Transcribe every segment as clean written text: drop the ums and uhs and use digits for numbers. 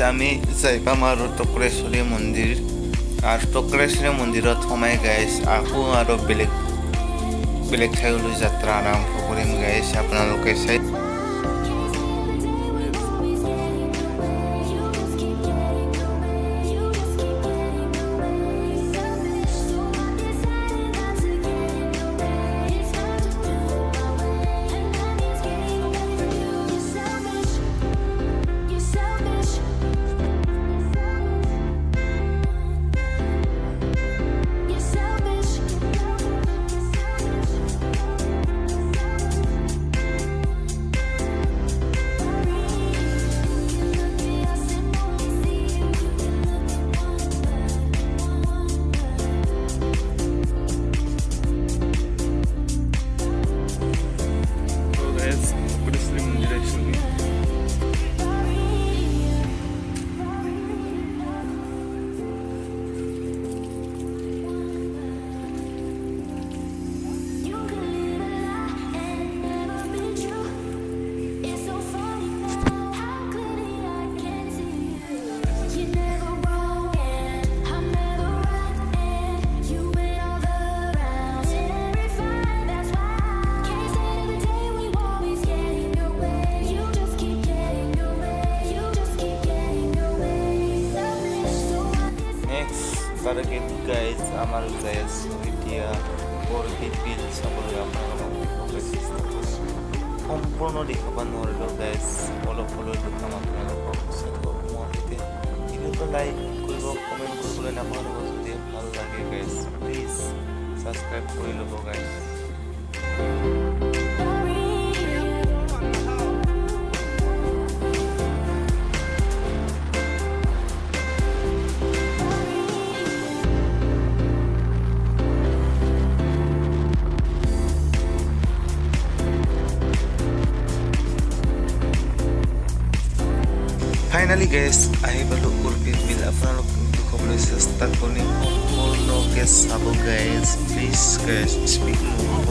আমি যাই পাম আৰু টক্ৰেশ্বৰী মন্দিৰ আৰু টক্ৰেশ্বৰী মন্দিৰত সোমাই গাইছ আকৌ আৰু বেলেগ ঠাইলৈ যাত্ৰা আৰম্ভ কৰিম গাইছ আপোনালোকে চাই target guys আমার যাই আছো এতিয়া বৰগীত বিল চাবলৈ আপোনালোকক সম্পূৰ্ণ দেখাব নোৱাৰিলোঁ গাইজ অলপ হ'লেও দেখাম আপোনালোকক ভিডিঅ'টো লাইক কৰিব কমেণ্ট কৰিবলৈ নাপাহৰিব যদি ভাল লাগে গাইজ প্লিজ ছাবস্ক্ৰাইব কৰি ল'ব guys Finally guys, I balu urpit bil apnalok dukhobole chesta kori সম্পূর্ণকে চাব guys please guys speak নহব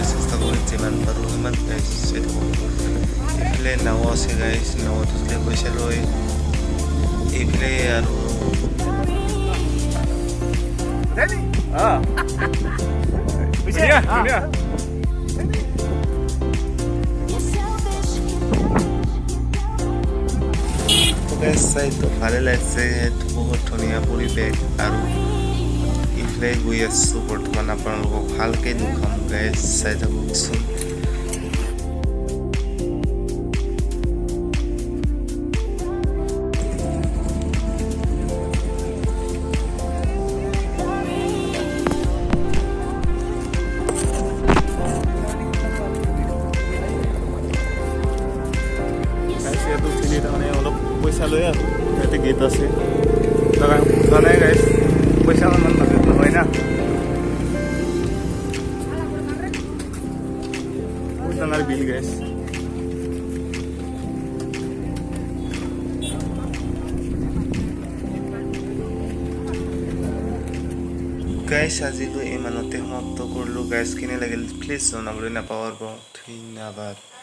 চেষ্টা কৰি যিমান পাৰোঁ সিমান guys এইফালে নাও আছে guys নাওটোতে পইচা লৈ এইফালে আৰু ধুনীয়া চাইতো ভালে লাগছে বহুত ধুনীয়া পৰিৱেশ আৰু ইফালে গৈ আছোঁ বৰ্তমান আপোনালোকক ভালকৈ দেখাম গাইজ চাই থাককচোন পইচা লৈ আৰু ইয়াতে গেট আছে জানাই গাইজ পইচা ইমান বাজেট নহয় না বহুত ডাঙৰ বিল গাইজ গাইজ আজিলৈ ইমানতে সমাপ্ত কৰিলোঁ গাইজ কেনে লাগিল প্লিজ জনাবলৈ নাপাহৰিব ধন্যবাদ